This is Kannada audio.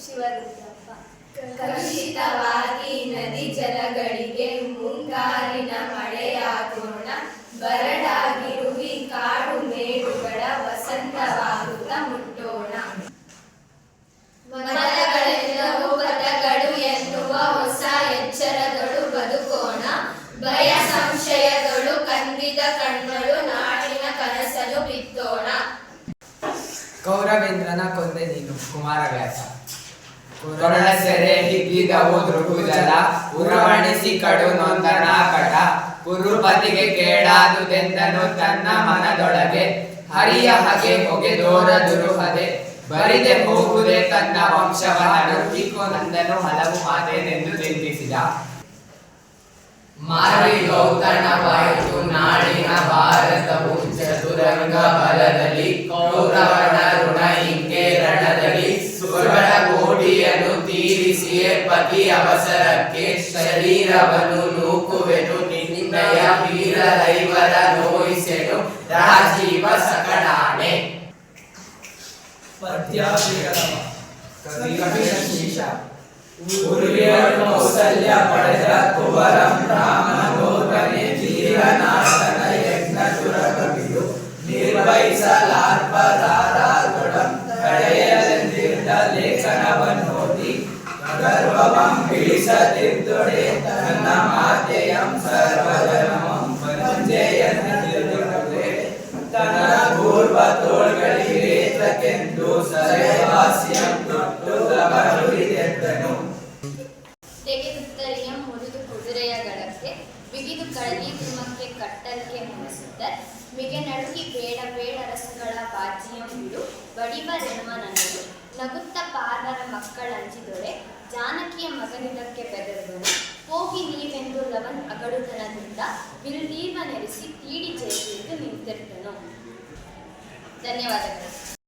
ಶಿವರುದ್ರಪ್ಪ. ಕಲುಷಿತವಾಗಿ ನದಿ ಜಲಗಳಿಗೆ ಮುಂಗಾರಿನ ಮಳೆಯಾಗೋಣ, ಬರಡಾಗಿರುವಿ ಕಾಡು ಮೇಡುಗಳ ವಸಂತವಾಗುತ್ತ ಮುಟ್ಟೋಣ. ಮನಗಳೆಲ್ಲವೂ ಪಥಗಳು ಎನ್ನುವ ಹೊಸ ಎಚ್ಚರದಳು ಬದುಕೋಣ, ಭಯ ಸಂಶಯದಳು ಕಂದಿದ ಕಣ್ಣಳು ನಾಡಿನ ಕನಸಲು ಬಿತ್ತೋಣ. ಕೌರವೇಂದ್ರನ ಕೊಂದೆ ನೀನು ಕುಮಾರವ್ಯಾಸ, ಕೊರಳ ಸೆರೆ ಹಿಗ್ಗಿದವು ದೃಗುಜಲ, ಉರವಣಿಸಿ ಕಡು ನೊಂದನ ಕಟ, ಕುರುಪತಿಗೆ ಕೇಡಾದುದೆಂದನು ತನ್ನ ಮನದೊಳಗೆ, ಹರಿಯ ಹಗೆ ಹೊಗೆದೋರ ದುರುಹದೆ, ಬರಿದೆ ಹೋಗುದೆ ತನ್ನ ವಂಶವಹನು, ಹೀಗೋ ನಂದನು ಹಲವು ಮಾತೇನೆಂದು ಚಿಂತಿಸಿದ. ಮಾರಿ ಗೌತಣವಾಯಿತು ನಾಡಿನ ಭಾರತವು ಚತುರಂಗ ಬಲದಲ್ಲಿ, ಕೌರವನ ಋಣ ಇಂಕೆ ರಣದಲ್ಲಿ, ಸುರಳ ಕೋಟಿಯನ್ನು ತೀರಿಸಿಯೇ ಪತಿ ಅವಸರಕ್ಕೆ, ಶರೀರವನ್ನು ನೂಕುವೆನು ನಿನ್ನಯ ವೀರರೈವರ ನೋಯಿಸೆನು, ರಾಜೀವ ಸಕಡಾಣೆ. ಕೌಸಲ್ಯ ಪಡೆದ ಕುವರಂ ರಾಮನ ಗೋಕನೆ, ವೀರನಾಥನ ಯಜ್ಞ ಸುರಕವಿದು ನಿರ್ವಹಿಸಲಾರ್ಪರಾರಾರ್ಗೊಡಂ, ಕಡೆಯಲೆಂದಿದ್ದ ಲೇಖನವನ್ನೋದಿ ಗರ್ವವಂ ಇಳಿಸದಿದ್ದೊಡೆ, ತನ್ನ ಮಾತೆಯಂ ಸರ್ವಜನಮಂ ವಂಜೆಯನ್ನಿರುವುದೇ, ತನ್ನ ಪೂರ್ವ ತೋಳ್ಗಳಿಗೇತಕ್ಕೆಂದು ಸರೆವಾಸಿಯಂ ತೊಟ್ಟು ತವರುಳಿದೆದ್ದನು. ತೆಗೆದುತ್ತರಿಯಂ ಮುರಿದು ಕುದುರೆಯ ಗಳಕ್ಕೆ, ಬಿಗಿದು ಕಳಲಿ ತಿಮ್ಮಕ್ಕೆ ಕಟ್ಟಲಿಕ್ಕೆ ಮುನಿಸಿದ್ದ, ಮಿಗೆ ನಡುಗಿ ಬೇಡ ಬೇಡ ರಸಗಳ ಬಾಜಿಯಂ ಬಿಡು, ಬಡಿವರೆನ್ನುವ ನನಗೆ ನಗುತ್ತ ಪಾರ್ವರ ಮಕ್ಕಳಂಚಿದೊಡೆ, ಜಾನಕಿಯ ಮಗನಿದಕ್ಕೆ ಬೆದರುವನು, ಹೋಗಿ ನೀವೆಂದು ಲವನ್ ಅಗಡುತನದಿಂದ ಬಿಲ್ದೀರ್ವ ನೆರೆಸಿ ತೀಡಿ ಜಯಿಸಿದ್ದು ನಿಂತಿರ್ತನು. ಧನ್ಯವಾದಗಳು.